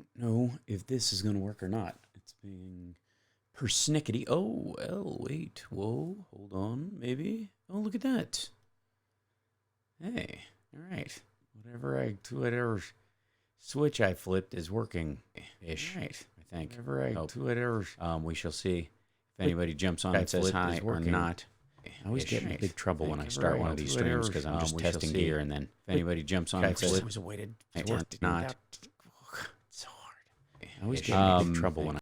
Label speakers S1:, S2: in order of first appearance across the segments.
S1: don't know if this is going to work or not. It's being persnickety. Oh, well, wait. Whoa, hold on, maybe. Oh, look at that. Hey, all right. Whatever switch I flipped is working-ish. Right, I think. We shall see if anybody jumps on and says hi or not. I always get in big trouble when I start one of these streams because I'm just testing gear, and then if anybody jumps on and says
S2: I was waited for
S1: or
S2: not.
S1: so hard. I always get in big trouble when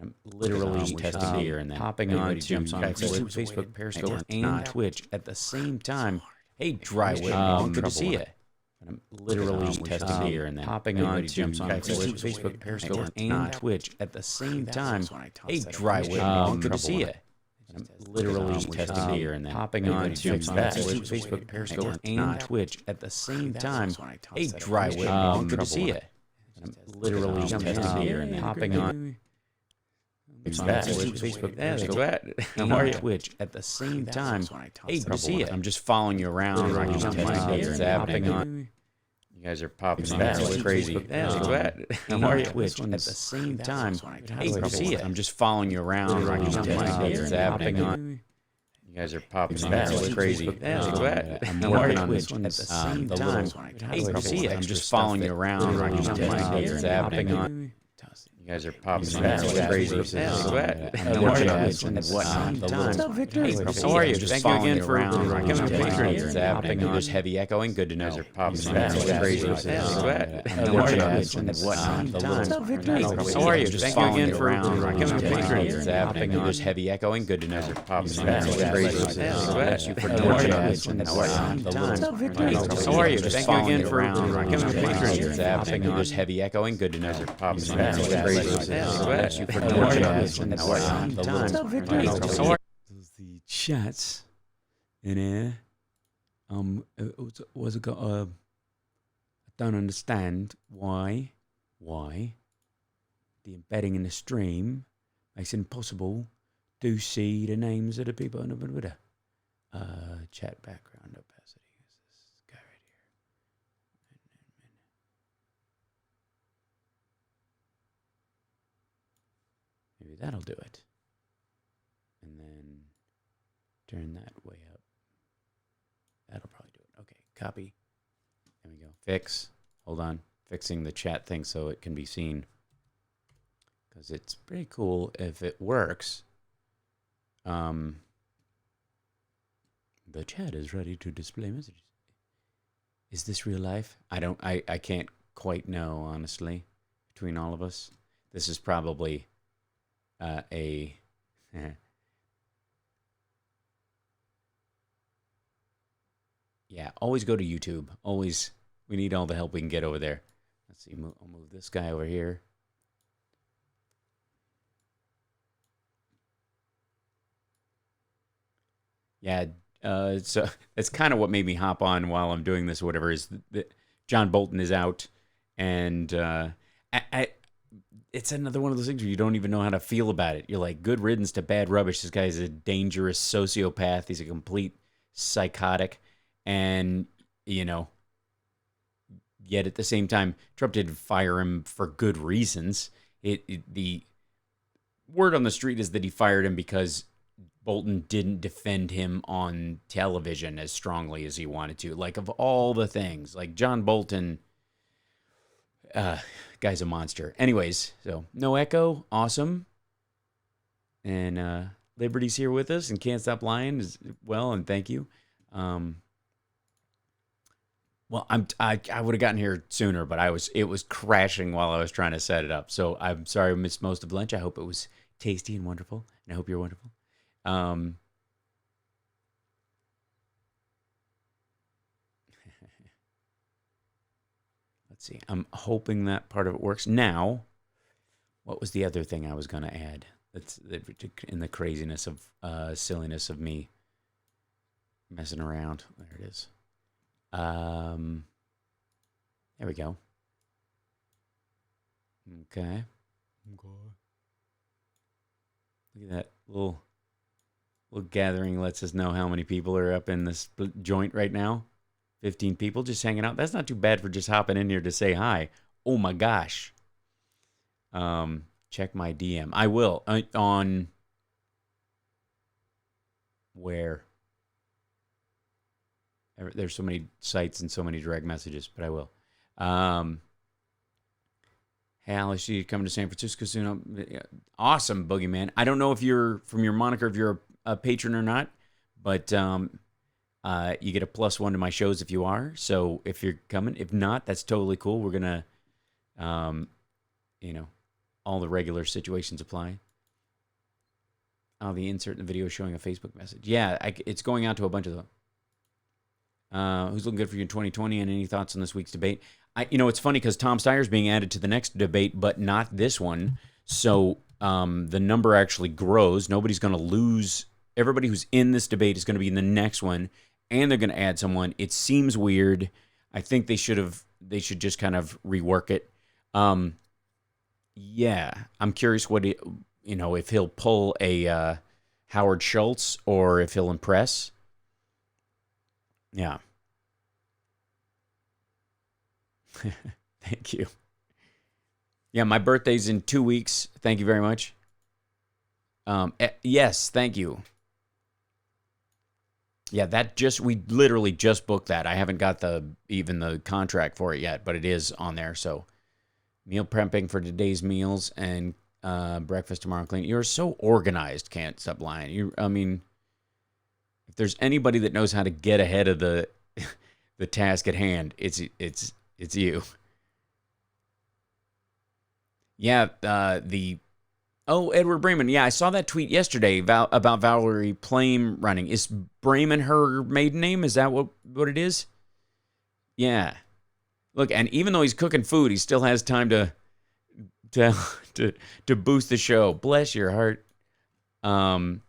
S1: I'm literally testing gear, and then
S2: hopping on
S1: jumps on and says
S2: Facebook,
S1: Periscope, and Twitch at the same time. Hey, Dryway, good to see you. I'm literally testing gear, and then
S2: hopping on
S1: jumps on and says
S2: Facebook,
S1: Periscope, and Twitch at the same time. Hey, Dryway, good to see you. I'm literally testing gear, and then
S2: hopping on
S1: jumps on
S2: that.
S1: and says Facebook, Periscope, and Twitch at the same time. Hey, Dryway, good to see you. I'm literally testing gear, and then
S2: hopping on.
S1: Facebook, how are you? Twitch at the same time. Hey, good to see you. I'm just following you around. I'm just testing gear,
S2: Hopping on.
S1: You guys are popping like crazy. How are you? Twitch at the same time. Hey, good to see you. I'm just following you around. I'm just testing gear,
S2: Hopping on.
S1: You guys are popping like crazy. I'm working on Twitch at the same time. Hey, good to see you. I'm just following you around. I'm just testing gear,
S2: Hopping on.
S1: You guys are popping like crazy. I'm working on Twitch at the same time. Hey, how are you? Just following you around. I'm just testing gear, zapping. There's heavy echoing. Good to know. They're popping like crazy. I'm working on Twitch at the same time. How are you? Just following you around. I'm just testing gear, zapping. There's heavy echoing. Good to know. They're popping like crazy. Thank you for working on Twitch at the same time. How are you? Just following you around. I'm just testing gear, zapping. There's heavy echoing. Good to know. They're popping like crazy. Thank you for joining us at the same time. Those the chats in here. Was it I don't understand why the embedding in the stream makes it impossible to see the names of the people in the chat background opacity. Is this guy right here? Maybe that'll do it. And then turn that way up. That'll probably do it. Okay, copy. There we go. Fix. Hold on. Fixing the chat thing so it can be seen. Because it's pretty cool if it works. The chat is ready to display messages. Is this real life? I can't quite know, honestly, between all of us. This is probably yeah, always go to YouTube. Always, we need all the help we can get over there. Let's see, I'll move this guy over here. Yeah, so it's kind of what made me hop on while I'm doing this or whatever, is that John Bolton is out, and it's another one of those things where you don't even know how to feel about it. You're like, good riddance to bad rubbish. This guy's a dangerous sociopath. He's a complete psychotic. And, you know, yet at the same time, Trump did fire him for good reasons. The word on the street is that he fired him because Bolton didn't defend him on television as strongly as he wanted to. Like, of all the things, like John Bolton, guy's a monster. Anyways, so no echo, awesome. And Liberty's here with us and can't stop lying as well, and thank you. Well, I would have gotten here sooner, but it was crashing while I was trying to set it up. So I'm sorry I missed most of lunch. I hope it was tasty and wonderful, and I hope you're wonderful. Let's see. I'm hoping that part of it works. Now, what was the other thing I was going to add? That's in the craziness of silliness of me messing around. There it is. There we go. Okay. Look at that little gathering. Lets us know how many people are up in this joint right now. 15 people just hanging out. That's not too bad for just hopping in here to say hi. Oh my gosh. Check my DM. I will. On where? There's so many sites and so many direct messages, but I will. Hey, Alice, you coming to San Francisco soon? Awesome, Boogeyman. I don't know if you're, from your moniker, if you're a patron or not, but you get a +1 to my shows if you are. So if you're coming, if not, that's totally cool. We're going to, all the regular situations apply. The insert in the video showing a Facebook message. Yeah, it's going out to a bunch of them. Who's looking good for you in 2020, and any thoughts on this week's debate? It's funny because Tom Steyer's being added to the next debate, but not this one. So the number actually grows. Nobody's going to lose. Everybody who's in this debate is going to be in the next one, and they're going to add someone. It seems weird. I think they should just kind of rework it. Yeah, I'm curious if he'll pull a Howard Schultz or if he'll impress. Yeah. Thank you. Yeah, my birthday's in 2 weeks. Thank you very much. Yes, thank you. Yeah, we literally just booked that. I haven't got even the contract for it yet, but it is on there. So, meal prepping for today's meals and breakfast tomorrow clean. You're so organized. Can't stop lying. If there's anybody that knows how to get ahead of the task at hand, it's you. Yeah, Edward Bremen. Yeah, I saw that tweet yesterday about Valerie Plame running. Is Bremen her maiden name? Is that what it is? Yeah. Look, and even though he's cooking food, he still has time to boost the show. Bless your heart. And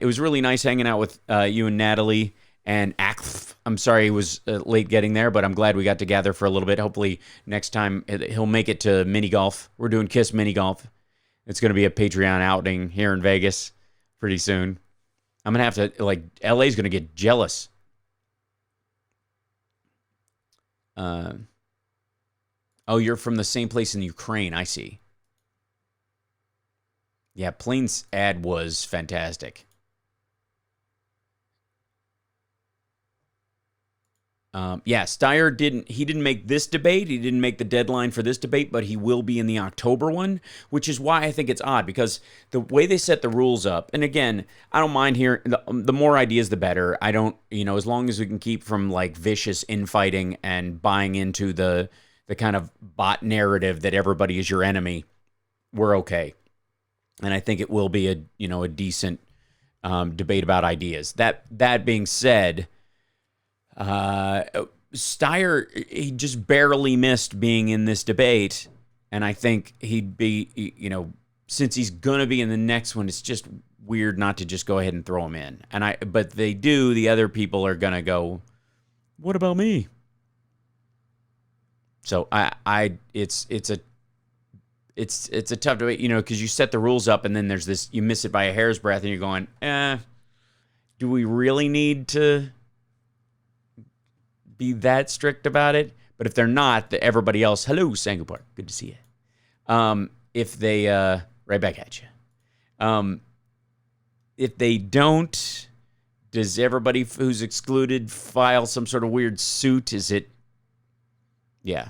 S1: it was really nice hanging out with you and Natalie and Akf. I'm sorry he was late getting there, but I'm glad we got to gather for a little bit. Hopefully next time he'll make it to mini golf. We're doing Kiss mini golf. It's going to be a Patreon outing here in Vegas pretty soon. I'm going to have to, LA's going to get jealous. You're from the same place in Ukraine. I see. Yeah, Plain's ad was fantastic. Steyer didn't make this debate. He didn't make the deadline for this debate, but he will be in the October one, which is why I think it's odd, because the way they set the rules up, and again, I don't mind hearing, the more ideas, the better. I don't, as long as we can keep from vicious infighting and buying into the kind of bot narrative that everybody is your enemy, we're okay. And I think it will be a decent debate about ideas. That being said, Steyer, he just barely missed being in this debate, and I think he'd be, since he's gonna be in the next one, it's just weird not to just go ahead and throw him in. But they do. The other people are gonna go, what about me? So it's a tough debate, because you set the rules up and then there's this, you miss it by a hair's breadth and you're going, do we really need to be that strict about it? But if they're not, everybody else, hello, Sangupar, good to see you. If they, right back at you. If they don't, does everybody who's excluded file some sort of weird suit? Is it, yeah.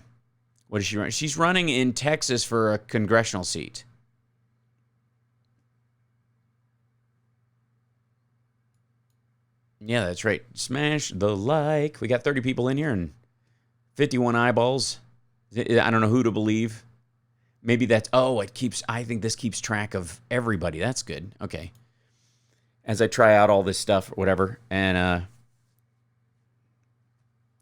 S1: What is she running? She's running in Texas for a congressional seat. Yeah, that's right. Smash the like. We got 30 people in here and 51 eyeballs. I don't know who to believe. Maybe that's, I think this keeps track of everybody. That's good. Okay. As I try out all this stuff or whatever. And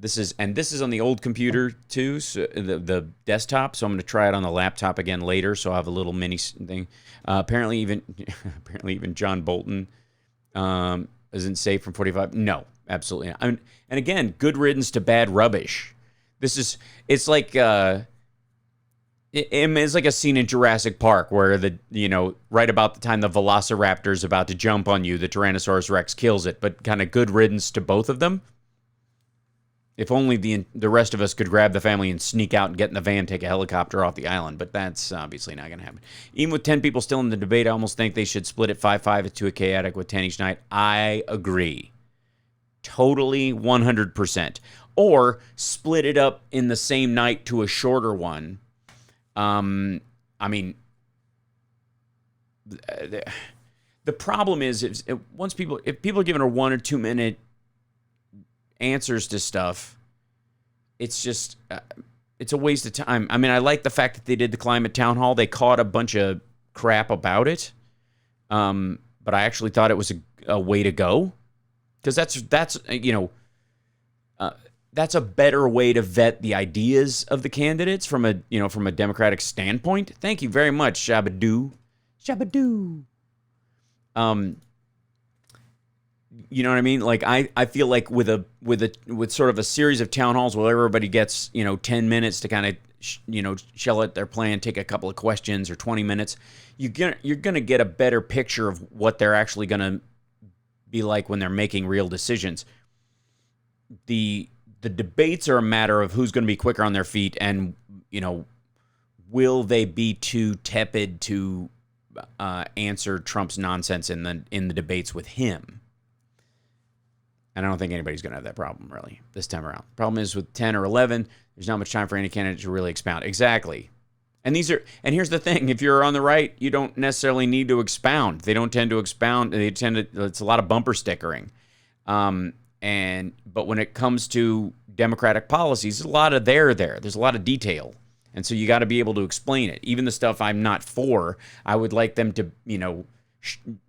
S1: this is on the old computer too, so the desktop. So I'm going to try it on the laptop again later. So I have a little mini thing. Apparently even John Bolton isn't safe from 45. No, absolutely not. And again, good riddance to bad rubbish. It's like it's like a scene in Jurassic Park where right about the time the Velociraptor is about to jump on you, the Tyrannosaurus Rex kills it. But kind of good riddance to both of them. If only the rest of us could grab the family and sneak out and get in the van, take a helicopter off the island. But that's obviously not going to happen. Even with 10 people still in the debate, I almost think they should split it 5-5 to a chaotic with 10 each night. I agree. Totally 100%. Or split it up in the same night to a shorter one. I mean, the problem is if people are given a 1 or 2 minute answers to stuff, it's just it's a waste of time. I mean, I like the fact that they did the climate town hall. They caught a bunch of crap about it, but I actually thought it was a way to go, because that's a better way to vet the ideas of the candidates from a democratic standpoint. Thank you very much, Shabadoo. You know what I mean? Like I feel like with sort of a series of town halls where everybody gets 10 minutes to kind of shell out their plan, take a couple of questions, or 20 minutes, you're gonna get a better picture of what they're actually gonna be like when they're making real decisions. The debates are a matter of who's going to be quicker on their feet, and will they be too tepid to answer Trump's nonsense in the debates with him. And I don't think anybody's going to have that problem, really, this time around. The problem is with 10 or 11, there's not much time for any candidate to really expound. Exactly. And here's the thing. If you're on the right, you don't necessarily need to expound. They don't tend to expound. It's a lot of bumper stickering. But when it comes to democratic policies, there's a lot of there. There's a lot of detail. And so you got to be able to explain it. Even the stuff I'm not for, I would like them to,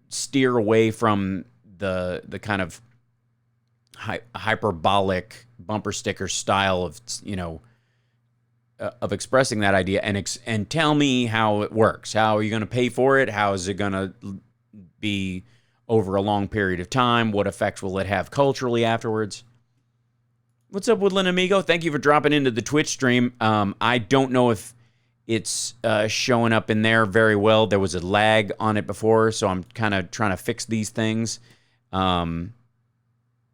S1: steer away from the kind of hyperbolic bumper sticker style of expressing that idea, and tell me how it works. How are you going to pay for it? How is it going to be over a long period of time? What effects will it have culturally afterwards? What's up, Woodland Amigo? Thank you for dropping into the Twitch stream. I don't know if it's showing up in there very well. There was a lag on it before, so I'm kind of trying to fix these things.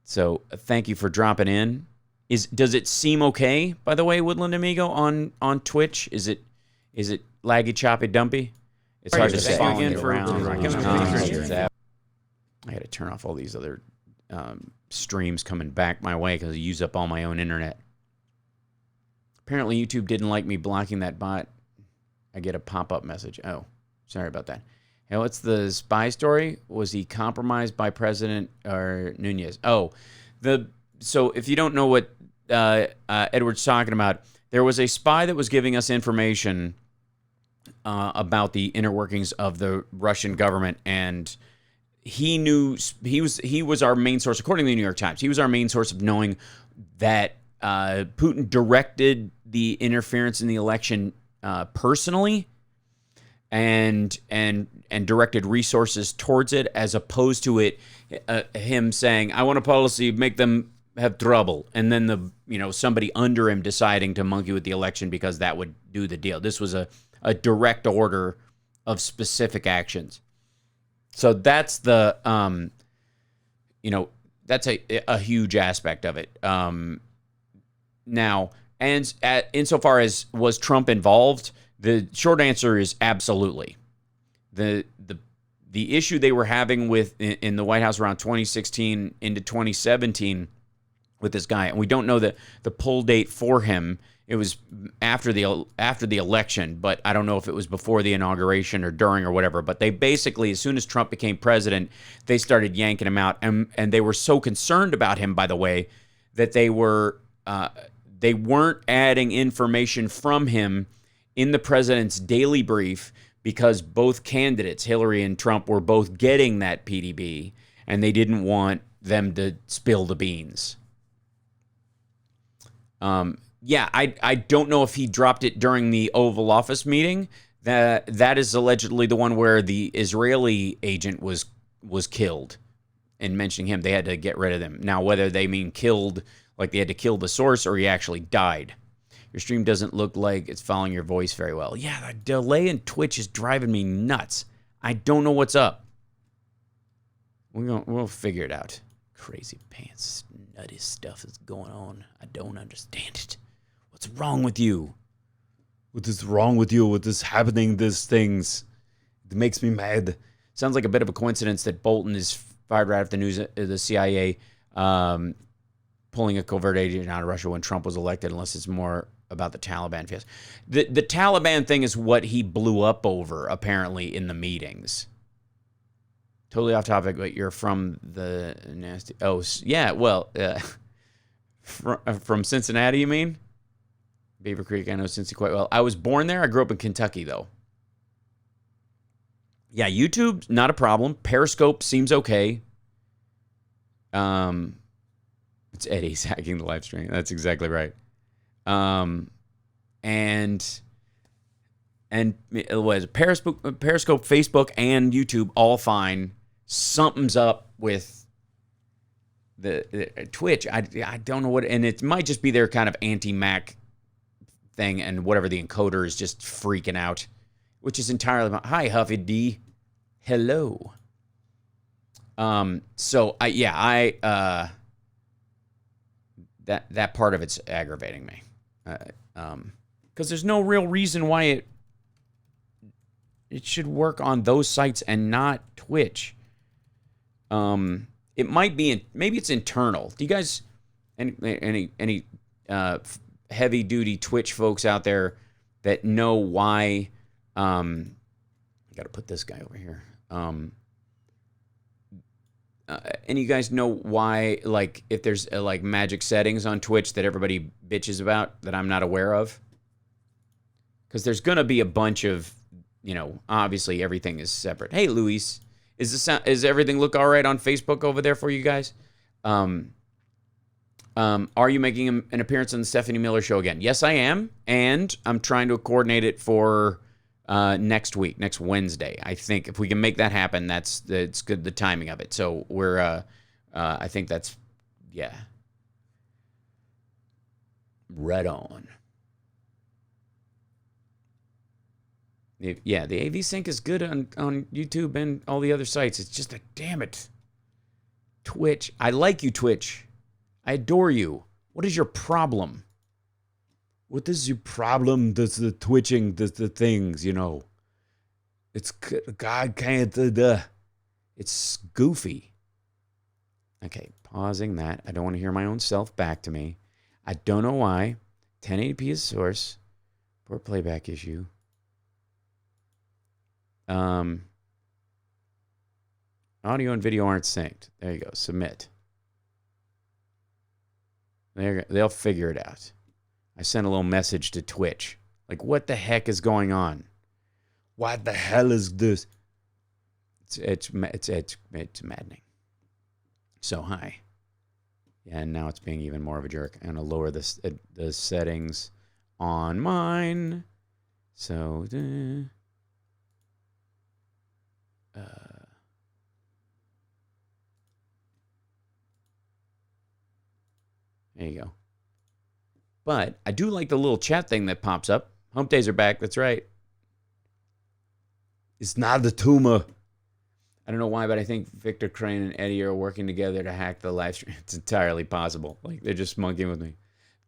S1: So thank you for dropping in. Does it seem okay, by the way, Woodland Amigo, on Twitch? Is it laggy, choppy, dumpy? It's hard to say. I had to turn off all these other streams coming back my way because I use up all my own internet. Apparently, YouTube didn't like me blocking that bot. I get a pop-up message. Oh, sorry about that. Hey, what's the spy story? Was he compromised by President Nunez? Oh, so if you don't know what Edward's talking about, there was a spy that was giving us information about the inner workings of the Russian government, and he was our main source, according to the New York Times. He was our main source of knowing that Putin directed the interference in the election personally, and directed resources towards it, as opposed to him saying, "I want a policy, make them have trouble," and then somebody under him deciding to monkey with the election because that would do the deal. This was a direct order of specific actions. So that's that's a huge aspect of it. Now, and insofar as was Trump involved, the short answer is absolutely. The issue they were having in the White House around 2016 into 2017 with this guy, and we don't know the poll date for him. It was after the election, but I don't know if it was before the inauguration or during or whatever. But they basically, as soon as Trump became president, they started yanking him out, and they were so concerned about him, by the way, that they weren't adding information from him in the president's daily brief, because both candidates, Hillary and Trump, were both getting that PDB, and they didn't want them to spill the beans. Yeah, I don't know if he dropped it during the Oval Office meeting. That is allegedly the one where the Israeli agent was killed. And mentioning him, they had to get rid of him. Now, whether they mean killed, like they had to kill the source, or he actually died. Your stream doesn't look like it's following your voice very well. Yeah, the delay in Twitch is driving me nuts. I don't know what's up. We'll figure it out. Crazy pants nutty stuff is going on. I don't understand it. What's wrong with you? What is wrong with you? What is happening? These things. It makes me mad. Sounds like a bit of a coincidence that Bolton is fired right after the news. The CIA pulling a covert agent out of Russia when Trump was elected, unless it's more about the Taliban fiasco. The Taliban thing is what he blew up over, apparently, in the meetings. Totally off topic, but you're from the nasty... Oh, yeah, well, from Cincinnati, you mean? Beaver Creek, I know Cincy quite well. I was born there. I grew up in Kentucky, though. Yeah, YouTube, not a problem. Periscope seems okay. It's Eddie's hacking the live stream. That's exactly right. And it was Periscope, Facebook, and YouTube all fine. Something's up with the Twitch. I don't know what, and it might just be their kind of anti-Mac thing, and whatever the encoder is just freaking out, which is entirely. Hi, Huffy D. Hello. So that part of it's aggravating me. Because there's no real reason why it should work on those sites and not Twitch. It might be maybe it's internal. Do you guys any heavy duty Twitch folks out there that know why? I got to put this guy over here. And you guys know why, like, if there's like magic settings on Twitch that everybody bitches about that I'm not aware of? Because there's gonna be a bunch of, obviously everything is separate. Hey, Luis, is everything look all right on Facebook over there for you guys? Are you making an appearance on the Stephanie Miller Show again? Yes, I am, and I'm trying to coordinate it for next week, next Wednesday. I think if we can make that happen, it's good, the timing of it. So we're, I think that's, yeah. Right on. Yeah, the AV sync is good on YouTube and all the other sites. It's just damn it. Twitch. I like you, Twitch. I adore you. What is your problem? What is your problem? Does the twitching, does the things, It's, God can't, it's goofy. Okay, pausing that. I don't want to hear my own self back to me. I don't know why. 1080p is source. Poor playback issue. Audio and video aren't synced. There you go. Submit. They'll figure it out. I sent a little message to Twitch. Like, what the heck is going on? What the hell is this? It's maddening. So, hi. Yeah, and now it's being even more of a jerk. I'm going to lower the settings on mine. So, there you go. But I do like the little chat thing that pops up. Hump days are back. That's right. It's not the tumor. I don't know why, but I think Victor Crane and Eddie are working together to hack the live stream. It's entirely possible. Like, they're just monkeying with me.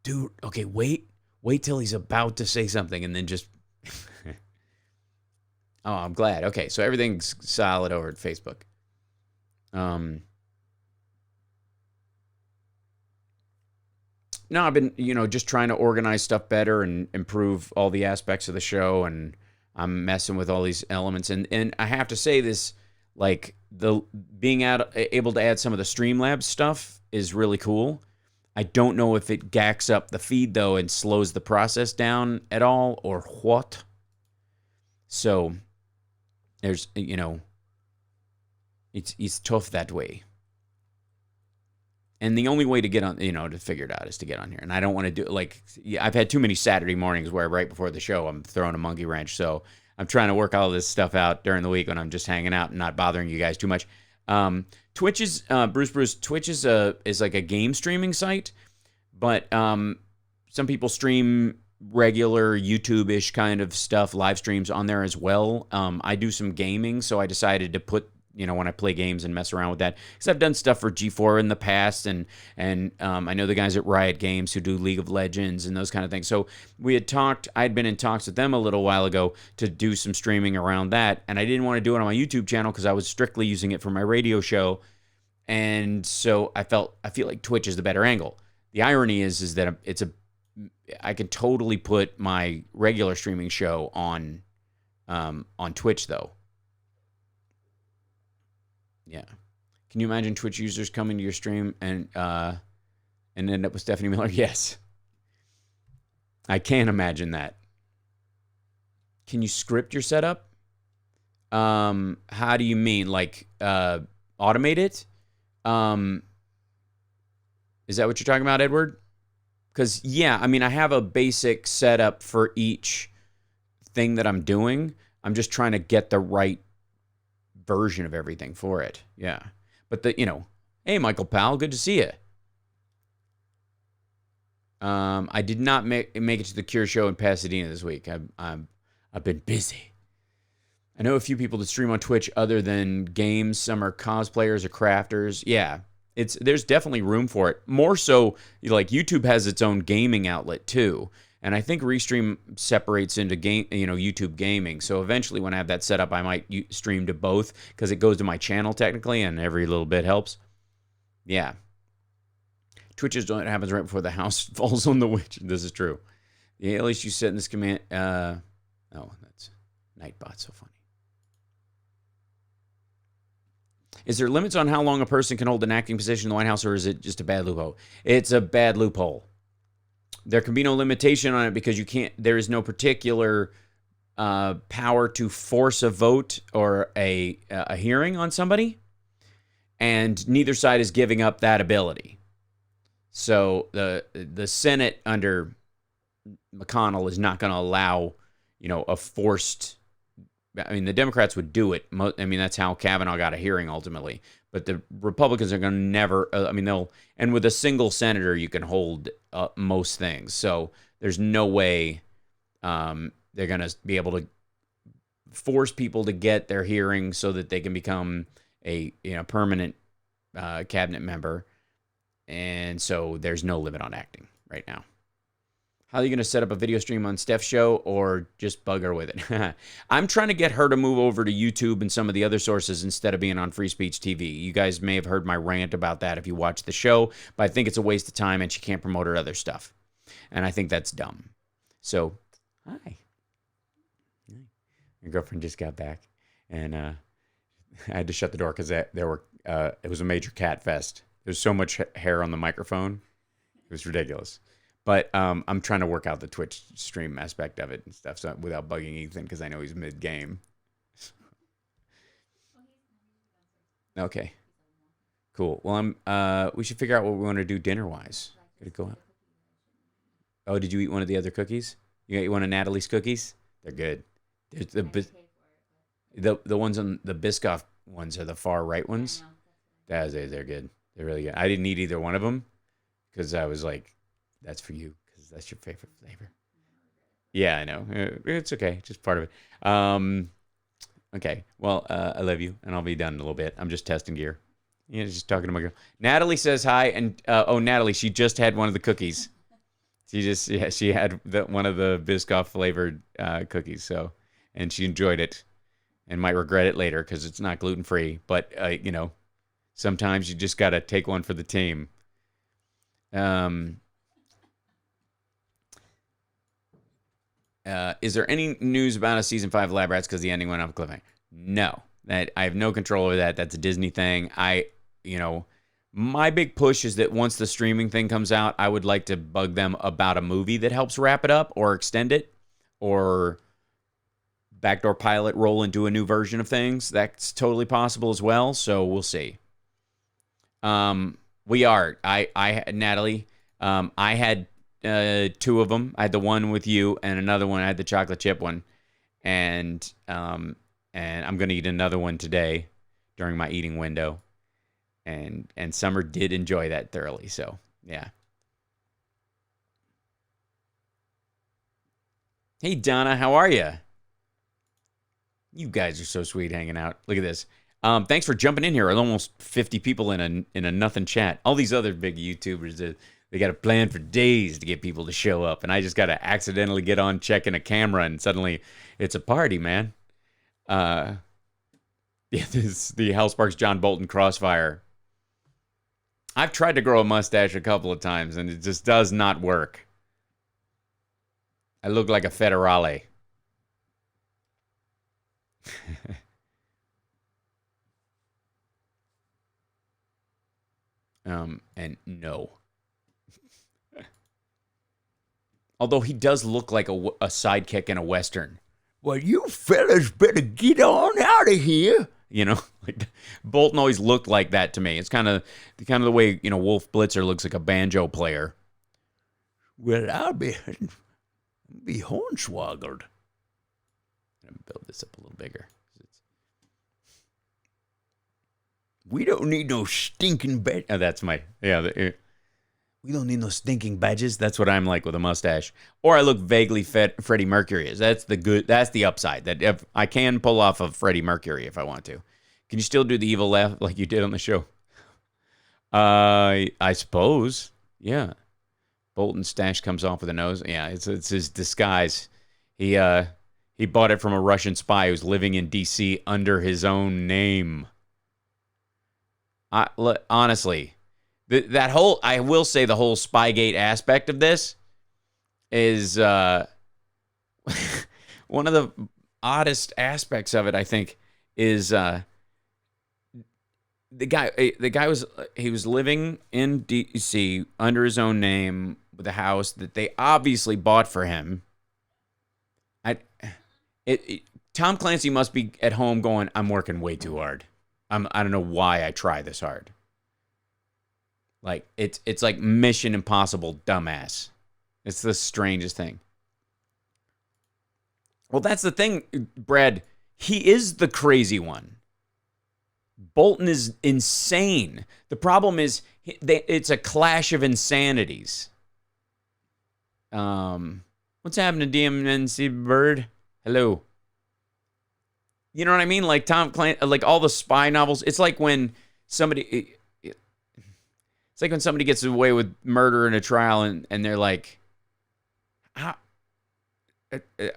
S1: Dude, okay, wait till he's about to say something and then just... Oh, I'm glad. Okay, so everything's solid over at Facebook. No, I've been, just trying to organize stuff better and improve all the aspects of the show, and I'm messing with all these elements. And I have to say this, like, the being able to add some of the Streamlabs stuff is really cool. I don't know if it gacks up the feed, though, and slows the process down at all, or what. So, there's, it's tough that way. And the only way to get on, to figure it out is to get on here. And I don't want to do, I've had too many Saturday mornings where right before the show, I'm throwing a monkey wrench. So I'm trying to work all this stuff out during the week when I'm just hanging out and not bothering you guys too much. Twitch is, Twitch is like a game streaming site. But some people stream regular YouTube-ish kind of stuff, live streams on there as well. I do some gaming, so I decided to put, when I play games and mess around with that, because I've done stuff for G4 in the past, and I know the guys at Riot Games who do League of Legends and those kind of things. So I'd been in talks with them a little while ago to do some streaming around that, and I didn't want to do it on my YouTube channel because I was strictly using it for my radio show, and so I feel like Twitch is the better angle. The irony is that I could totally put my regular streaming show on Twitch though. Yeah. Can you imagine Twitch users coming to your stream and end up with Stephanie Miller? Yes. I can imagine that. Can you script your setup? How do you mean? Like automate it? Is that what you're talking about, Edward? Because, yeah, I mean, I have a basic setup for each thing that I'm doing. I'm just trying to get the right version of everything for it. Yeah. But hey, Michael Powell, good to see you. I did not make it to the Cure show in Pasadena this week. I've been busy. I know a few people that stream on Twitch other than games. Some are cosplayers or crafters. Yeah. There's definitely room for it. More so, like YouTube has its own gaming outlet too, and I think Restream separates into YouTube gaming. So eventually, when I have that set up, I might stream to both because it goes to my channel technically, and every little bit helps. Yeah. Twitch is what happens right before the house falls on the witch. This is true. Yeah, at least you set in this command. Oh, that's Nightbot. So funny. Is there limits on how long a person can hold an acting position in the White House, or is it just a bad loophole? It's a bad loophole. There can be no limitation on it because there is no particular power to force a vote or a hearing on somebody, and neither side is giving up that ability. So the Senate under McConnell is not going to allow, a forced. I mean, the Democrats would do it. I mean, that's how Kavanaugh got a hearing ultimately. But the Republicans are going to never. And with a single senator, you can hold most things. So there's no way they're going to be able to force people to get their hearing so that they can become a permanent cabinet member. And so there's no limit on acting right now. How are you going to set up a video stream on Steph's show or just bug her with it? I'm trying to get her to move over to YouTube and some of the other sources instead of being on Free Speech TV. You guys may have heard my rant about that if you watch the show, but I think it's a waste of time and she can't promote her other stuff. And I think that's dumb. So, hi. Your girlfriend just got back and I had to shut the door because it was a major cat fest. There's so much hair on the microphone. It was ridiculous. But I'm trying to work out the Twitch stream aspect of it and stuff, so without bugging Ethan because I know he's mid-game. Okay, cool. Well, we should figure out what we want to do dinner-wise. Gotta go out. Oh, did you eat one of the other cookies? You ate one of Natalie's cookies? They're good. The ones on the Biscoff ones are the far right ones. They're good. They're really good. I didn't eat either one of them because I was like, that's for you because that's your favorite flavor. Yeah, I know. It's okay. Just part of it. Okay. Well, I love you, and I'll be done in a little bit. I'm just testing gear. Yeah, just talking to my girl. Natalie says hi, and Natalie, she just had one of the cookies. She had one of the Biscoff flavored cookies. So, and she enjoyed it, and might regret it later because it's not gluten free. But sometimes you just gotta take one for the team. Is there any news about a season 5 Lab Rats because the ending went off a cliffhanger? No, that I have no control over that. That's a Disney thing. My big push is that once the streaming thing comes out, I would like to bug them about a movie that helps wrap it up or extend it or backdoor pilot roll into a new version of things. That's totally possible as well. So we'll see. We are. Natalie, I had 2 of them. I had the one with you and another one. I had the chocolate chip one, and I'm gonna eat another one today during my eating window. And Summer did enjoy that thoroughly. So yeah. Hey Donna, how are you? You guys are so sweet hanging out. Look at this. Thanks for jumping in here. There's almost 50 people in a nothing chat. All these other big YouTubers, they got a plan for days to get people to show up, and I just got to accidentally get on checking a camera, and suddenly it's a party, man. Yeah, this is the Hal Sparks John Bolton crossfire. I've tried to grow a mustache a couple of times, and it just does not work. I look like a federale. And no. Although he does look like a sidekick in a Western. Well, you fellas better get on out of here. You know, like Bolton always looked like that to me. It's kind of the way, you know, Wolf Blitzer looks like a banjo player. Well, I'll be hornswoggled. I'm gonna build this up a little bigger. We don't need no stinking badge. Oh, that's my, yeah. We don't need no stinking badges. That's what I'm like with a mustache. Or I look vaguely Freddie Mercury. That's the upside. That if I can pull off of Freddie Mercury if I want to. Can you still do the evil laugh like you did on the show? I suppose. Yeah. Bolton's stash comes off with a nose. Yeah, it's his disguise. He bought it from a Russian spy who's living in D.C. under his own name. Honestly, that whole, I will say the whole Spygate aspect of this is one of the oddest aspects of it, I think, is the guy was living in D.C. under his own name with a house that they obviously bought for him. Tom Clancy must be at home going, I'm working way too hard. I don't know why I try this hard. Like it's like Mission Impossible, dumbass. It's the strangest thing. Well, that's the thing, Brad. He is the crazy one. Bolton is insane. The problem is it's a clash of insanities. What's happening to DMNC Bird? Hello. You know what I mean? Like Tom Clancy, like all the spy novels. It's like when somebody, it's like when somebody gets away with murder in a trial, and they're like, how,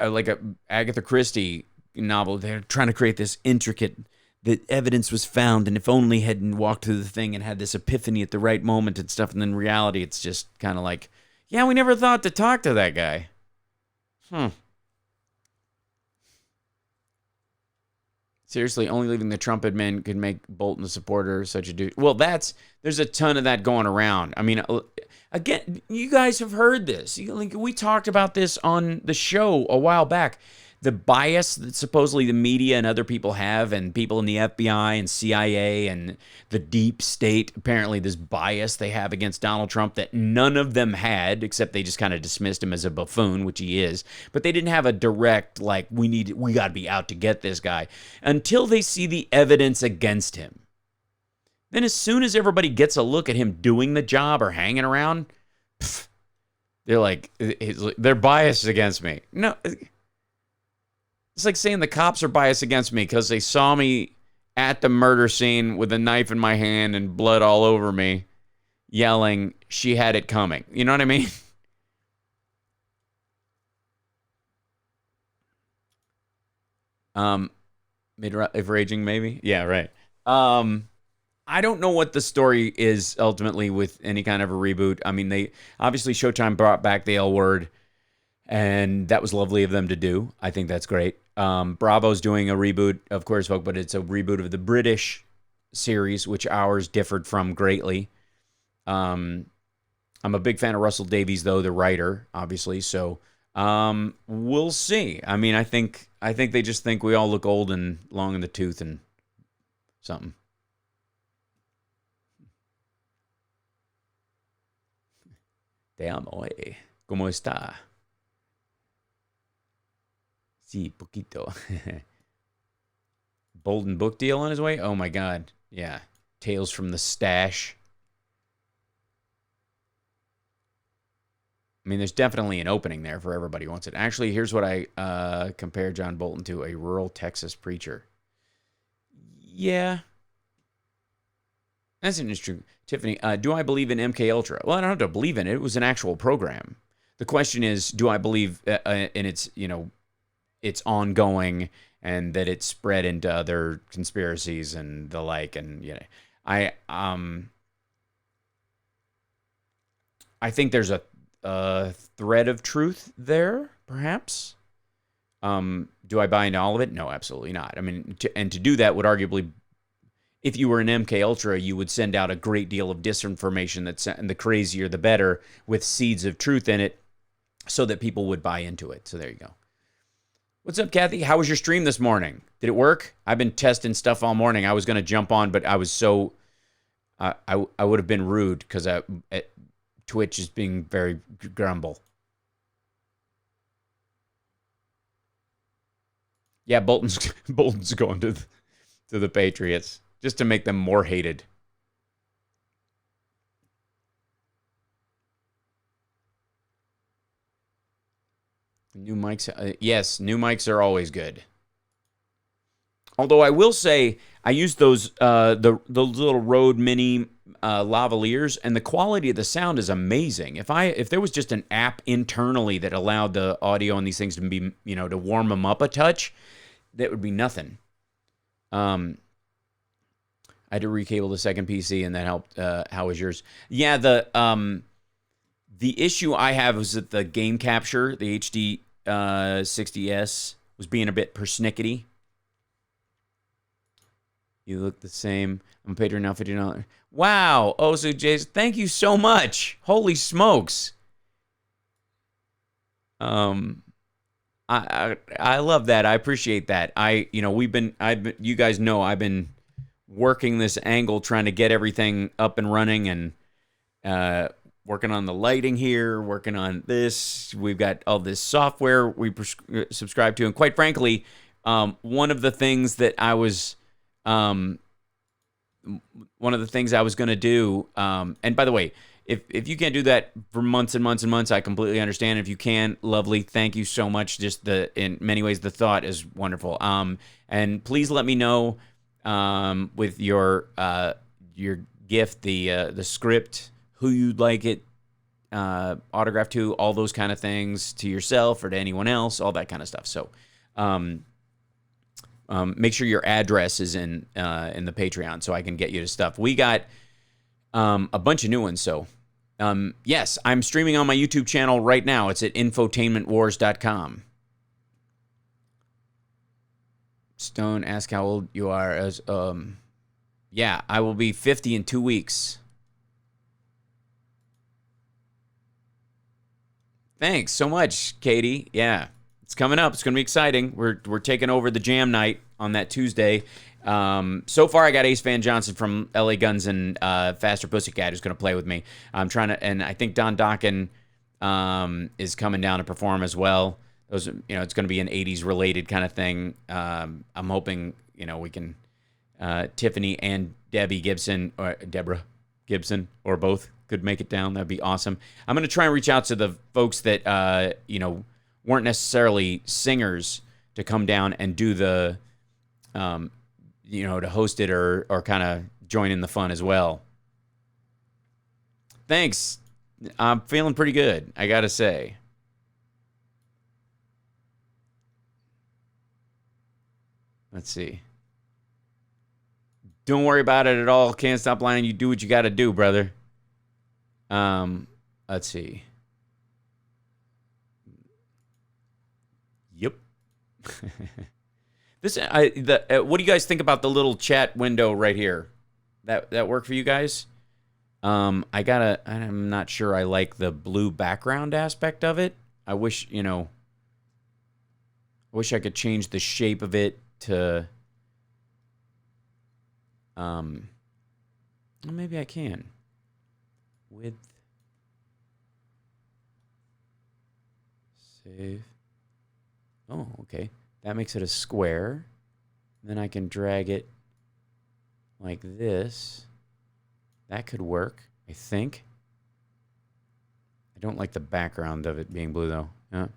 S1: like a Agatha Christie novel. They're trying to create this intricate. The evidence was found, and if only hadn't walked through the thing and had this epiphany at the right moment and stuff. And then in reality, it's just kind of like, yeah, we never thought to talk to that guy. Seriously, only leaving the Trump admin could make Bolton a supporter of such a dude. Well, there's a ton of that going around. I mean, again, you guys have heard this. We talked about this on the show a while back. The bias that supposedly the media and other people have, and people in the FBI and CIA and the deep state, apparently this bias they have against Donald Trump that none of them had, except they just kind of dismissed him as a buffoon, which he is. But they didn't have a direct, like, we got to be out to get this guy, until they see the evidence against him. Then as soon as everybody gets a look at him doing the job or hanging around, they're like, they're biased against me. No. It's like saying the cops are biased against me because they saw me at the murder scene with a knife in my hand and blood all over me, yelling, she had it coming. You know what I mean? If raging, maybe? Yeah, right. I don't know what the story is ultimately with any kind of a reboot. I mean, they obviously Showtime brought back the L Word, and that was lovely of them to do. I think that's great. Bravo's doing a reboot, of course, folks, but it's a reboot of the British series, which ours differed from greatly. I'm a big fan of Russell Davies, though, the writer, obviously. So we'll see. I mean, I think they just think we all look old and long in the tooth and something. Te amo, ¿Cómo está? Sí, poquito. Bolton book deal on his way? Oh my God. Yeah. Tales from the Stash. I mean, there's definitely an opening there for everybody who wants it. Actually, here's what I compare John Bolton to: a rural Texas preacher. Yeah. That's an interesting. Tiffany, do I believe in MK Ultra? Well, I don't have to believe in it. It was an actual program. The question is, do I believe in its, it's ongoing and that it's spread into other conspiracies and the like? And I I think there's a thread of truth there, perhaps. Do I buy into all of it? No, absolutely not. I mean, to do that would arguably, if you were an MK Ultra, you would send out a great deal of disinformation and the crazier the better, with seeds of truth in it, so that people would buy into it. So there you go. What's up, Kathy? How was your stream this morning? Did it work? I've been testing stuff all morning. I was going to jump on, but I was so I would have been rude because Twitch is being very grumble. Yeah, Bolton's going to the Patriots just to make them more hated. New mics, yes, new mics are always good. Although I will say, I used those the little Rode Mini lavaliers, and the quality of the sound is amazing. If there was just an app internally that allowed the audio on these things to be, to warm them up a touch, that would be nothing. I had to recable the second PC, and that helped. How was yours? Yeah, the issue I have is that the game capture, the HD 60S, was being a bit persnickety. You look the same. I'm a patron now, $50. Wow. Oh, so Jason, thank you so much. Holy smokes. I love that. I appreciate that. You guys know I've been working this angle, trying to get everything up and running, and working on the lighting here, working on this. We've got all this software we subscribe to, and quite frankly, one of the things that I was going to do, and by the way, if you can't do that for months and months and months, I completely understand. If you can, lovely, thank you so much. Just in many ways, the thought is wonderful. And please let me know with your gift, the script, who you'd like it autographed to, all those kind of things, to yourself or to anyone else, all that kind of stuff. So make sure your address is in the Patreon so I can get you to stuff. We got a bunch of new ones. So yes, I'm streaming on my YouTube channel right now. It's at infotainmentwars.com. Stone, ask how old you are. Yeah, I will be 50 in 2 weeks. Thanks so much, Katie. Yeah, it's coming up. It's going to be exciting. We're taking over the jam night on that Tuesday. So far, I got Ace Van Johnson from LA Guns and Faster Pussycat who's going to play with me. I'm trying to, and I think Don Dokken is coming down to perform as well. Those, it's going to be an 80s related kind of thing. I'm hoping, we can, Tiffany and Debbie Gibson, or Deborah Gibson, or both could make it down. That'd be awesome. I'm going to try and reach out to the folks that, weren't necessarily singers to come down and do the, to host it or kind of join in the fun as well. Thanks. I'm feeling pretty good, I got to say. Let's see. Don't worry about it at all. Can't stop lying. You do what you got to do, brother. Let's see. Yep. What do you guys think about the little chat window right here? That work for you guys? I'm not sure I like the blue background aspect of it. I wish I could change the shape of it to, well, maybe I can. Width. Save. Oh, okay. That makes it a square. Then I can drag it like this. That could work, I think. I don't like the background of it being blue, though. I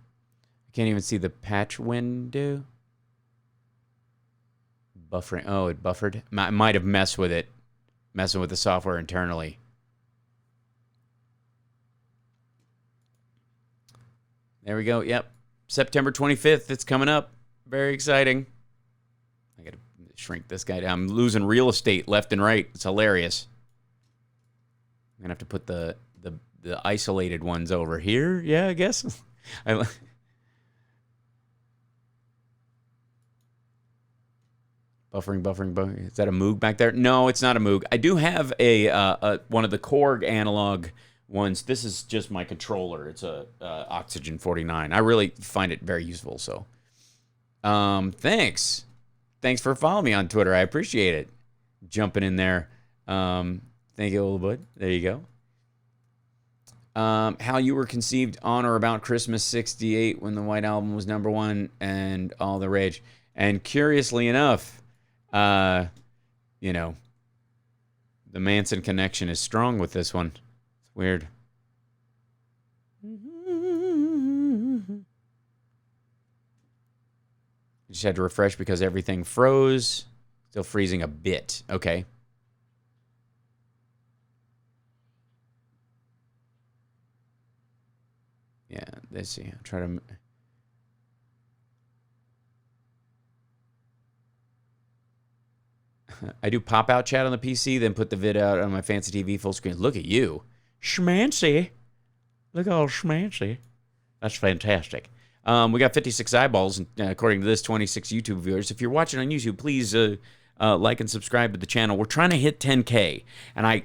S1: can't even see the patch window. Buffering. Oh, it buffered. Might have messed with it. Messing with the software internally. There we go. Yep. September 25th. It's coming up. Very exciting. I got to shrink this guy down. I'm losing real estate left and right. It's hilarious. I'm going to have to put the isolated ones over here. Yeah, I guess. Buffering. Is that a Moog back there? No, it's not a Moog. I do have a one of the Korg analog ones. This is just my controller. It's a Oxygen 49. I really find it very useful. So, thanks for following me on Twitter. I appreciate it. Jumping in there. Thank you, old bud. There you go. How you were conceived on or about Christmas '68 when the White Album was #1 and all the rage. And curiously enough, the Manson connection is strong with this one. It's weird. Just had to refresh because everything froze. Still freezing a bit. Okay. Yeah, let's see. I'll try to... I do pop-out chat on the PC, then put the vid out on my fancy TV full screen. Look at you. Schmancy. Look all schmancy. That's fantastic. We got 56 eyeballs, according to this, 26 YouTube viewers. If you're watching on YouTube, please like and subscribe to the channel. We're trying to hit 10K. And I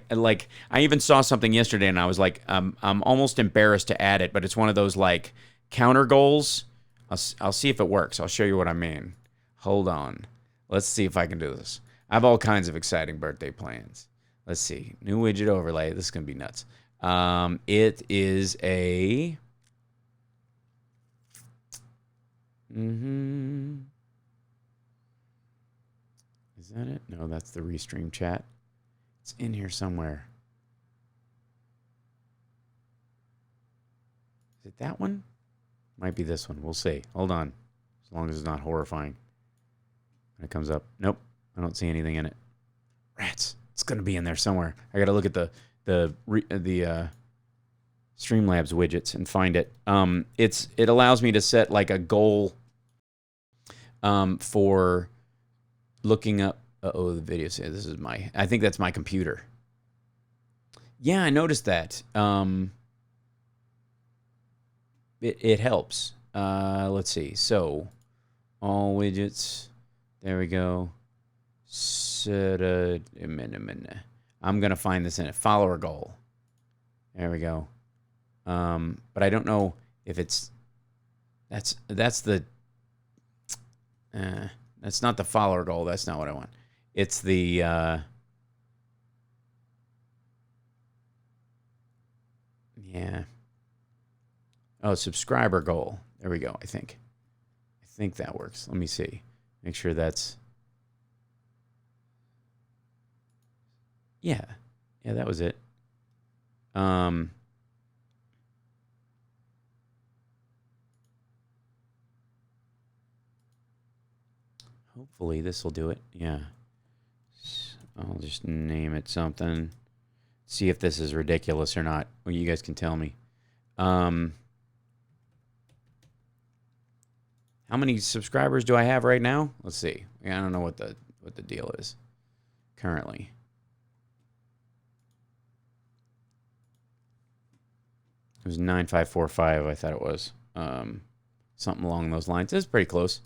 S1: even saw something yesterday, and I was like, I'm almost embarrassed to add it, but it's one of those, like, counter goals. I'll see if it works. I'll show you what I mean. Hold on. Let's see if I can do this. I have all kinds of exciting birthday plans. Let's see. New widget overlay. This is going to be nuts. It is a... Is that it? No, that's the restream chat. It's in here somewhere. Is it that one? Might be this one. We'll see. Hold on. As long as it's not horrifying. When it comes up. Nope. I don't see anything in it. Rats. It's going to be in there somewhere. I got to look at the Streamlabs widgets and find it. It allows me to set like a goal for looking up. The video says this is I think that's my computer. Yeah, I noticed that. It helps. Let's see. So all widgets. There we go. I'm gonna find this in a follower goal. There we go. But I don't know if it's that's not the follower goal. That's not what I want. It's the yeah. Oh, subscriber goal. There we go. I think that works. Let me see. Make sure that's yeah, that was it. Hopefully this will do it. Yeah. I'll just name it something. See if this is ridiculous or not. Well, you guys can tell me. How many subscribers do I have right now? Let's see. I don't know what the deal is currently. It was 9545, I thought it was. Something along those lines. It's pretty close.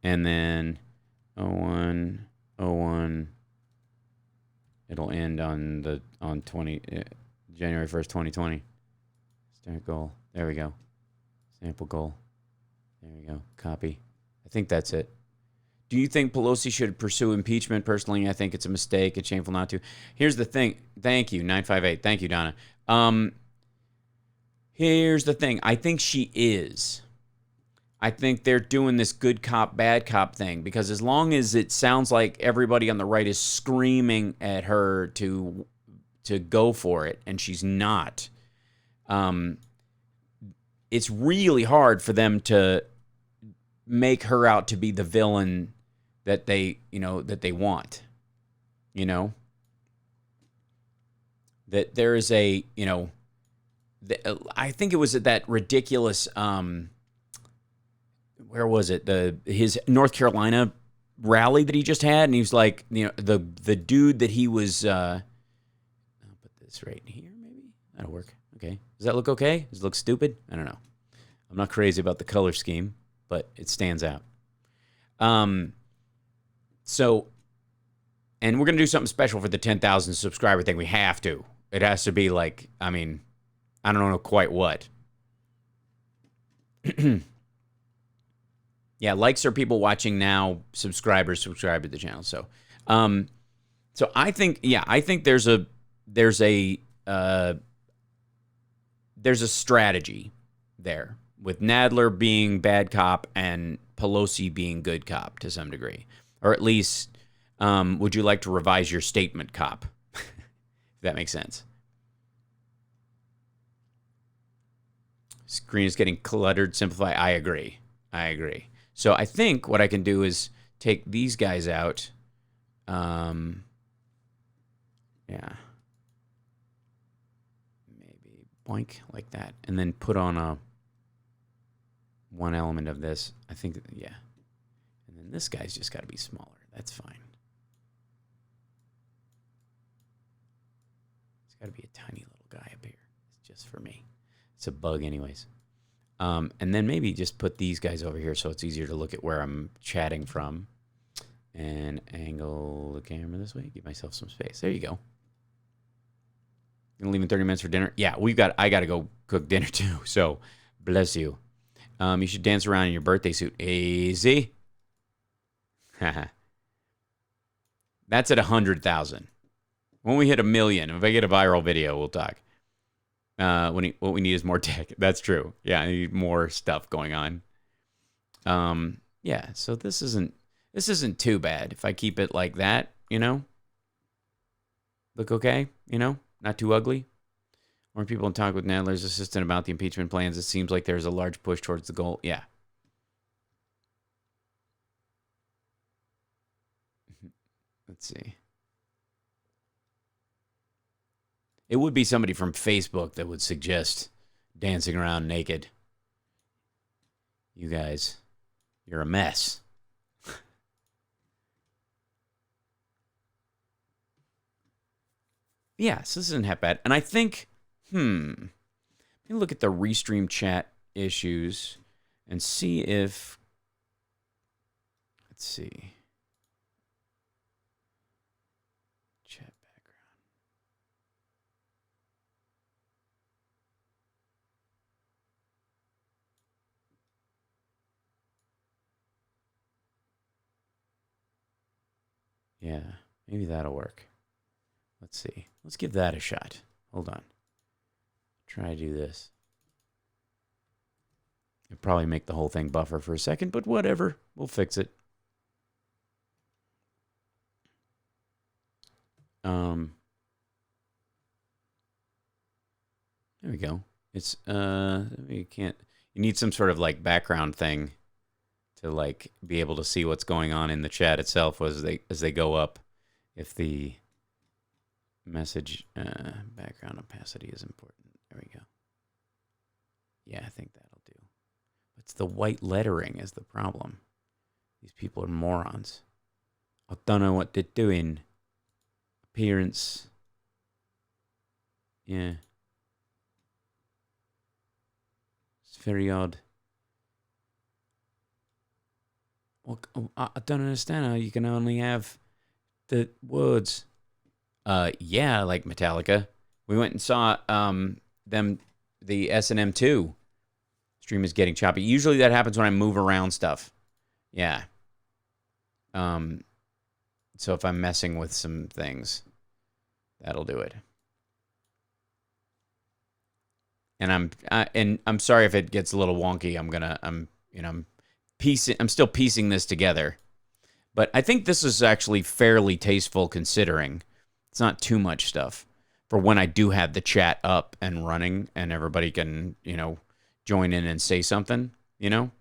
S1: And then 0101. It'll end on January 1st, 2020. Start goal. There we go. Sample goal. There we go. Copy. I think that's it. Do you think Pelosi should pursue impeachment? Personally, I think it's a mistake. It's shameful not to. Here's the thing. Thank you, 958. Thank you, Donna. Here's the thing. I think she is. I think they're doing this good cop, bad cop thing because as long as it sounds like everybody on the right is screaming at her to go for it and she's not, it's really hard for them to make her out to be the villain that they, that they want, that there is a, I think it was at that ridiculous, where was it? His North Carolina rally that he just had, and he was like, the dude that he was. I'll put this right here, maybe that'll work. Okay, does that look okay? Does it look stupid? I don't know. I'm not crazy about the color scheme, but it stands out. So, and we're gonna do something special for the 10,000 subscriber thing. We have to. It has to be like, I don't know quite what. Yeah, likes are people watching now. Subscribers subscribe to the channel. So, so I think there's a strategy there with Nadler being bad cop and Pelosi being good cop to some degree, or at least, would you like to revise your statement, cop? If that makes sense. Screen is getting cluttered. Simplify. I agree. So I think what I can do is take these guys out. Yeah. Maybe boink like that. And then put on one element of this. I think, yeah. And then this guy's just got to be smaller. That's fine. It's got to be a tiny little guy up here. It's just for me. It's a bug anyways. And then maybe just put these guys over here so it's easier to look at where I'm chatting from. And angle the camera this way. Give myself some space. There you go. Gonna leave in 30 minutes for dinner. Yeah, I gotta go cook dinner too. So bless you. You should dance around in your birthday suit. Easy. That's at 100,000. When we hit 1 million, if I get a viral video, we'll talk. What we need is more tech. That's true. Yeah, I need more stuff going on. Yeah, so this isn't too bad if I keep it like that, Look okay, Not too ugly. More people talk with Nadler's assistant about the impeachment plans. It seems like there's a large push towards the goal. Yeah. Let's see. It would be somebody from Facebook that would suggest dancing around naked. You guys, you're a mess. Yeah, so this isn't half bad. And I think, let me look at the restream chat issues and see if, let's see. Chat background. Yeah, maybe that'll work. Let's see. Let's give that a shot. Hold on. Try to do this. It'll probably make the whole thing buffer for a second, but whatever. We'll fix it. There we go. It's you need some sort of like background thing to like be able to see what's going on in the chat itself as they go up. If the message background opacity is important. There we go. Yeah, I think that'll do. It's the white lettering is the problem. These people are morons. I don't know what they're doing. Appearance. Yeah. It's very odd. Well, I don't understand how you can only have the words. Yeah, like Metallica. We went and saw the S&M 2. Stream is getting choppy. Usually that happens when I move around stuff. Yeah. So if I'm messing with some things, that'll do it. And I'm sorry if it gets a little wonky. I'm still piecing this together. But I think this is actually fairly tasteful considering it's not too much stuff for when I do have the chat up and running and everybody can, join in and say something, when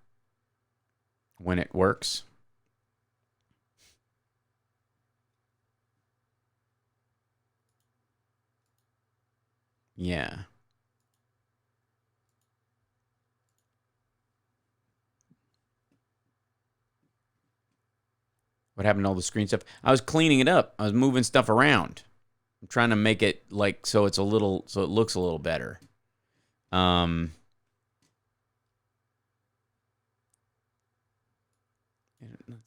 S1: it works. Yeah. What happened to all the screen stuff? I was cleaning it up. I was moving stuff around. I'm trying to make it like so it looks a little better. It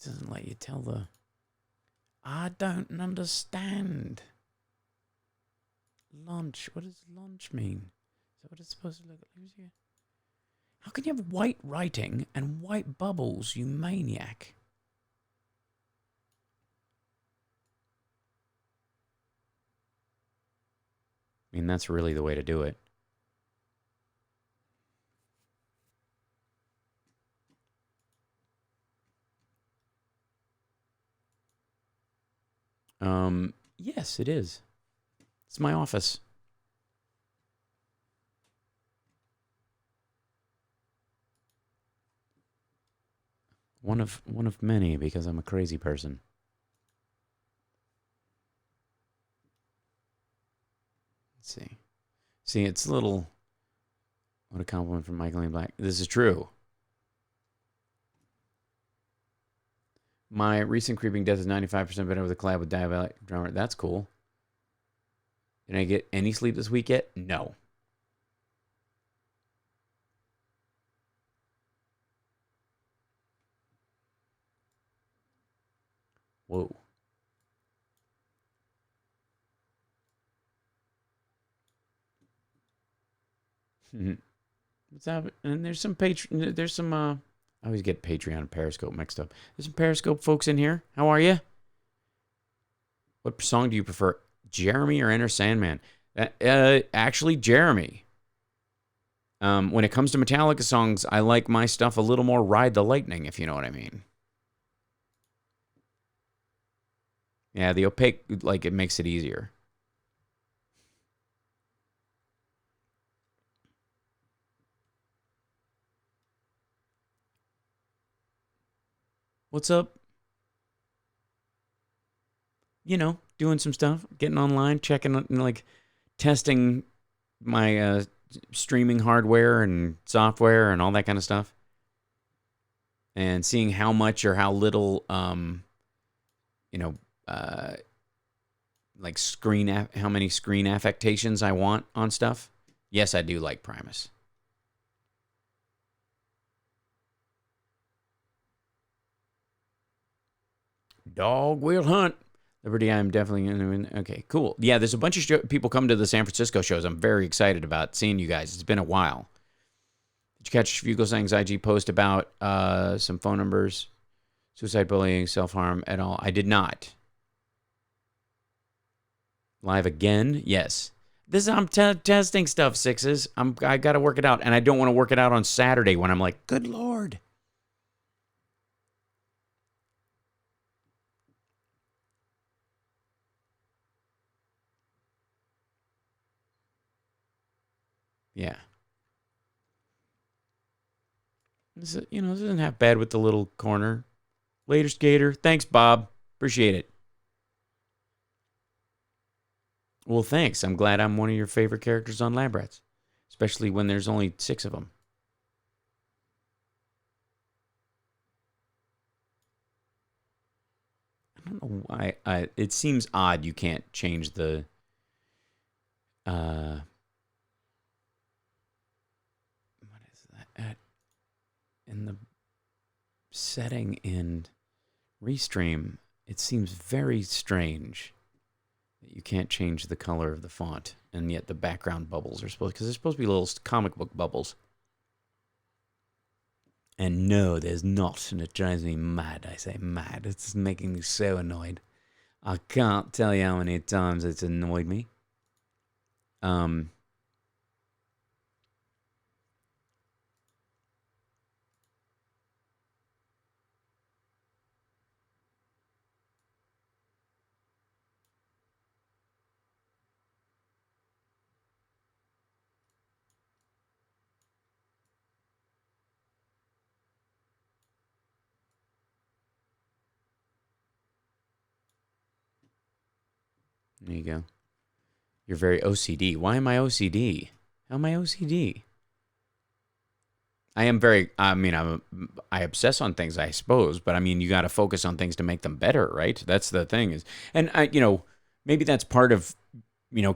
S1: doesn't let you tell the. I don't understand. Launch. What does launch mean? Is that what it's supposed to look like? How can you have white writing and white bubbles, you maniac? I mean, that's really the way to do it. Yes, it is. It's my office. One of many because I'm a crazy person. Let's see. See, it's a little. What a compliment from Michael Ian Black. This is true. My recent creeping death is 95% better with a collab with Diabetic Drummer. That's cool. Did I get any sleep this week yet? No. Whoa. What's happening? And there's some I always get Patreon and Periscope mixed up. There's some Periscope folks in here. How are you? What song do you prefer, Jeremy or Enter Sandman? Actually, Jeremy. When it comes to Metallica songs, I like my stuff a little more Ride the Lightning, if you know what I mean. Yeah, the opaque, like, it makes it easier. What's up? You know, doing some stuff, getting online, checking, like, testing my streaming hardware and software and all that kind of stuff. And seeing how much or how little, like how many screen affectations I want on stuff. Yes, I do like Primus. Dog will hunt. Liberty, I'm definitely going to. Okay, cool. Yeah, there's a bunch of people come to the San Francisco shows. I'm very excited about seeing you guys. It's been a while. Did you catch Fugo Sang's IG post about some phone numbers, suicide, bullying, self-harm at all? I did not. Live again? Yes. I'm testing stuff, Sixes. I got to work it out, and I don't want to work it out on Saturday when I'm like, good Lord. Yeah. This isn't half bad with the little corner. Later, Skater. Thanks, Bob. Appreciate it. Well, thanks. I'm glad I'm one of your favorite characters on Lab Rats, especially when there's only 6 of them. I don't know why. It seems odd you can't change the. What is that? In the setting in Restream, it seems very strange that you can't change the color of the font, and yet the background bubbles are because they're supposed to be little comic book bubbles. And no, there's not, and it drives me mad. I say mad. It's making me so annoyed. I can't tell you how many times it's annoyed me. There you go. You're very OCD. Why am I OCD? How am I OCD? I am very, I mean, I obsess on things, I suppose, but I mean, you got to focus on things to make them better, right? That's the thing is, and maybe that's part of,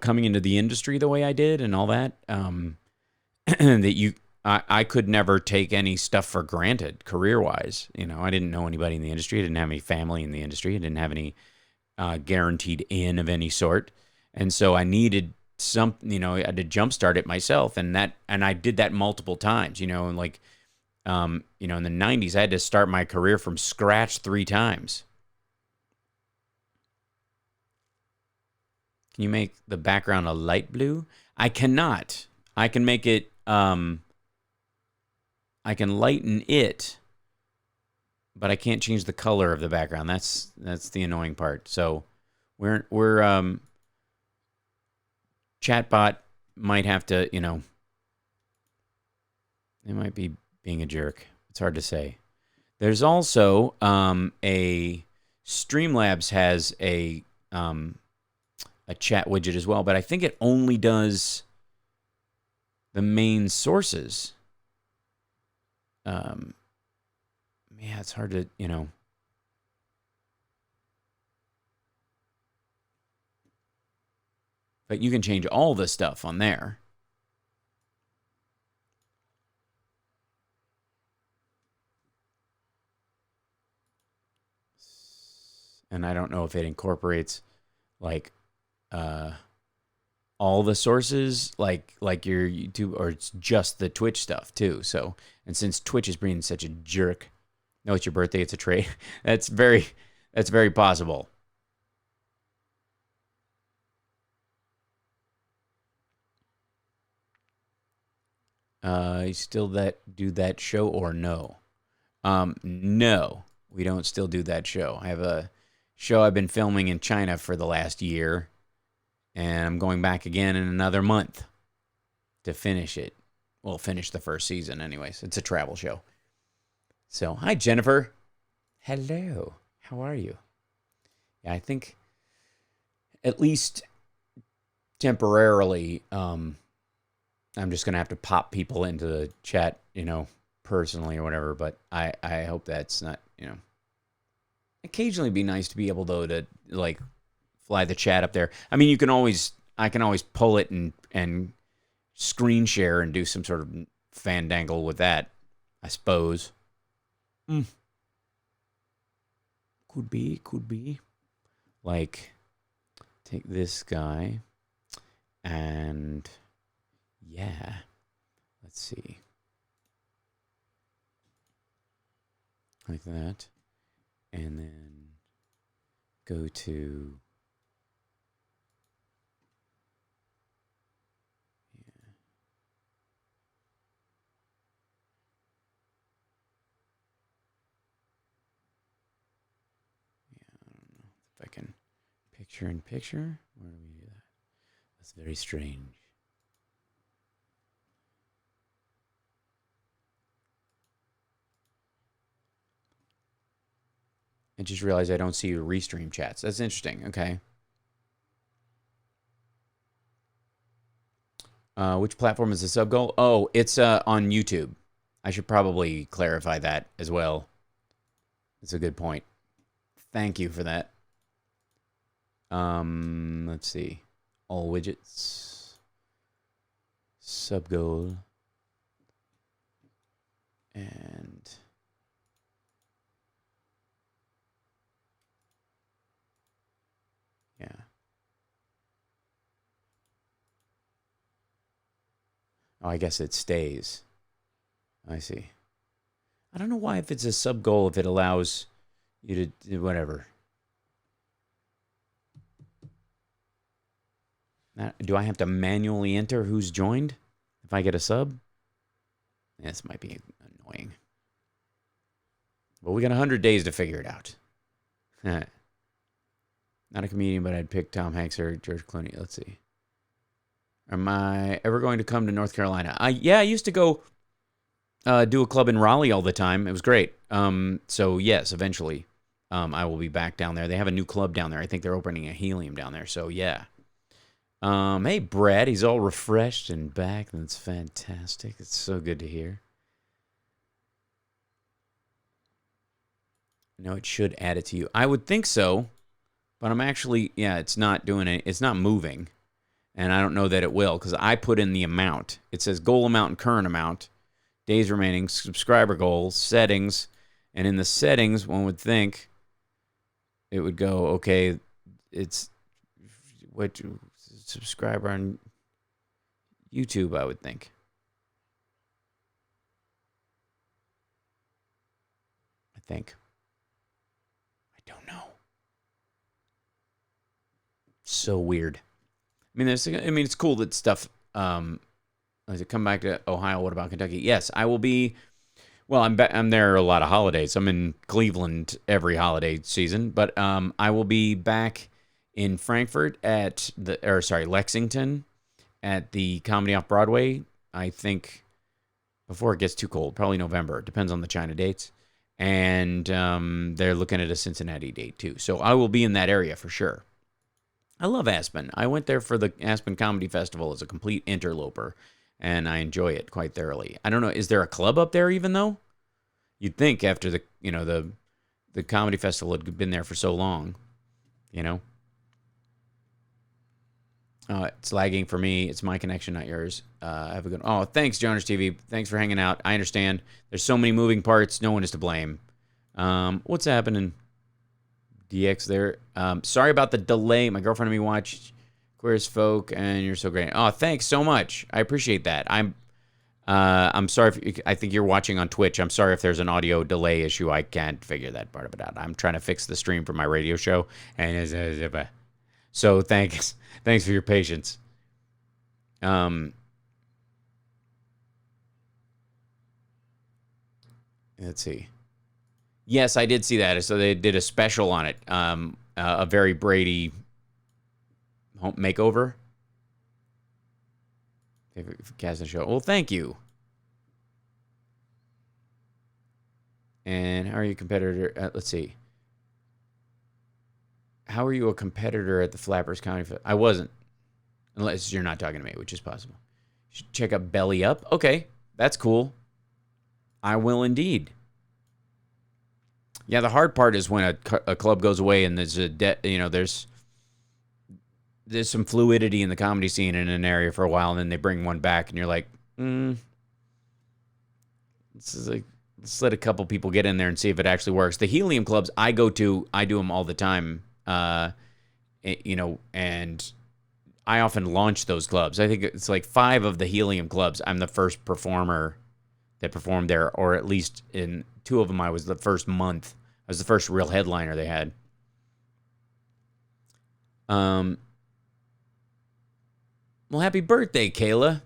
S1: coming into the industry the way I did and all that, that I could never take any stuff for granted career-wise. I didn't know anybody in the industry. I didn't have any family in the industry. I didn't have any guaranteed in of any sort. And so I needed something, I had to jumpstart it myself. And I did that multiple times, and like, in the 90s, I had to start my career from scratch 3 times. Can you make the background a light blue? I cannot. I can make it, I can lighten it, but I can't change the color of the background. That's the annoying part. So we're chatbot might have to, they might be being a jerk. It's hard to say. There's also a Streamlabs has a chat widget as well, but I think it only does the main sources. Yeah, it's hard to, but you can change all the stuff on there. And I don't know if it incorporates like all the sources, like your YouTube, or it's just the Twitch stuff too. So, and since Twitch is being such a jerk, no, it's your birthday, it's a trade. That's very possible. You still do that show or no? No, we don't still do that show. I have a show I've been filming in China for the last year, and I'm going back again in another month to finish it. Well, finish the first season anyways. It's a travel show. So, hi, Jennifer. Hello. How are you? Yeah, I think at least temporarily, I'm just going to have to pop people into the chat, personally or whatever. But I hope that's not, occasionally be nice to be able, though, to, like, fly the chat up there. I mean, I can always pull it and screen share and do some sort of fandangle with that, I suppose. Could be. Like, take this guy and, yeah, let's see. Like that. And then go to, if I can picture in picture. Where do we do that? That's very strange. I just realized I don't see your restream chats. That's interesting. Okay. Which platform is the sub goal? Oh, it's on YouTube. I should probably clarify that as well. That's a good point. Thank you for that. Let's see. All widgets. Sub goal. And yeah. Oh, I guess it stays. I see. I don't know why, if it's a sub goal, if it allows you to do whatever. Now, do I have to manually enter who's joined if I get a sub? This might be annoying. But we got 100 days to figure it out. Not a comedian, but I'd pick Tom Hanks or George Clooney. Let's see. Am I ever going to come to North Carolina? Yeah, I used to go do a club in Raleigh all the time. It was great. So, yes, eventually I will be back down there. They have a new club down there. I think they're opening a Helium down there. So, yeah. Hey, Brad, he's all refreshed and back. That's fantastic. It's so good to hear. No, it should add it to you. I would think so, but I'm actually, yeah, it's not doing it. It's not moving, and I don't know that it will because I put in the amount. It says goal amount and current amount, days remaining, subscriber goals, settings, and in the settings, one would think it would go, okay, it's what subscriber on YouTube, I would think. I don't know. So weird. I mean, it's cool that stuff. As it come back to Ohio, what about Kentucky? Yes, I will be. Well, I'm there a lot of holidays. I'm in Cleveland every holiday season, but I will be back in Frankfurt Lexington at the Comedy Off Broadway. I think before it gets too cold, probably November. It depends on the China dates. And they're looking at a Cincinnati date too. So I will be in that area for sure. I love Aspen. I went there for the Aspen Comedy Festival as a complete interloper, and I enjoy it quite thoroughly. I don't know, is there a club up there even though? You'd think after the comedy festival had been there for so long, you know. It's lagging for me. It's my connection, not yours. Have a good. Oh, thanks, Joners TV. Thanks for hanging out. I understand. There's so many moving parts. No one is to blame. What's happening? DX there. Sorry about the delay. My girlfriend and me watched Queer as Folk, and you're so great. Oh, thanks so much. I appreciate that. I'm sorry if I think you're watching on Twitch. I'm sorry if there's an audio delay issue. I can't figure that part of it out. I'm trying to fix the stream for my radio show, and so thanks for your patience. Let's see. Yes, I did see that. So they did a special on it. A very Brady home makeover. Favorite cast and show. Well, thank you. And how are you a competitor? Let's see. How are you a competitor at the Flappers County? I wasn't. Unless you're not talking to me, which is possible. You should check out Belly Up. Okay, that's cool. I will indeed. Yeah, the hard part is when a club goes away and there's there's some fluidity in the comedy scene in an area for a while, and then they bring one back, and you're like, let's let a couple people get in there and see if it actually works. The helium clubs I go to, I do them all the time, and I often launch those clubs. I think it's like 5 of the helium clubs. I'm the first performer that performed there, or at least in 2 of them, I was the first month. I was the first real headliner they had. Well, happy birthday, Kayla.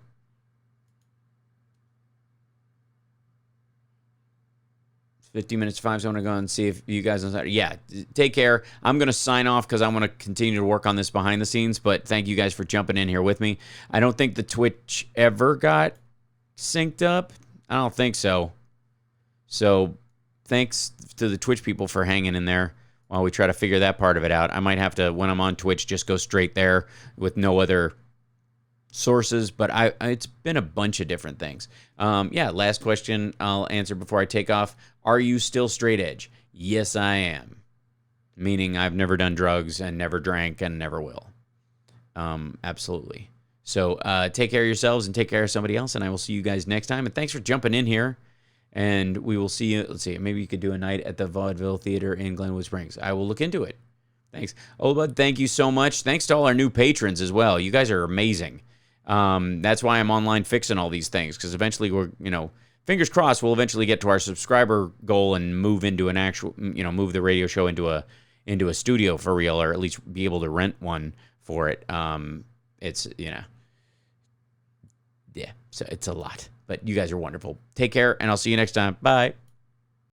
S1: It's 15 minutes to 5, so I want to go and see if you guys on Saturday. Yeah, take care. I'm going to sign off because I want to continue to work on this behind the scenes, but thank you guys for jumping in here with me. I don't think the Twitch ever got synced up. I don't think so. So thanks to the Twitch people for hanging in there while we try to figure that part of it out. I might have to, when I'm on Twitch, just go straight there with no other sources, but it's been a bunch of different things. Last question I'll answer before I take off. Are you still straight edge? Yes, I am. Meaning I've never done drugs and never drank and never will. Absolutely. So take care of yourselves and take care of somebody else, and I will see you guys next time. And thanks for jumping in here. And we will see you. Let's see. Maybe you could do a night at the Vaudeville Theater in Glenwood Springs. I will look into it. Thanks. Oh, bud, thank you so much. Thanks to all our new patrons as well. You guys are amazing. That's why I'm online fixing all these things, because eventually we're, fingers crossed, we'll eventually get to our subscriber goal and move into an actual, move the radio show into a studio for real, or at least be able to rent one for it. It's, so it's a lot. But you guys are wonderful. Take care, and I'll see you next time. Bye.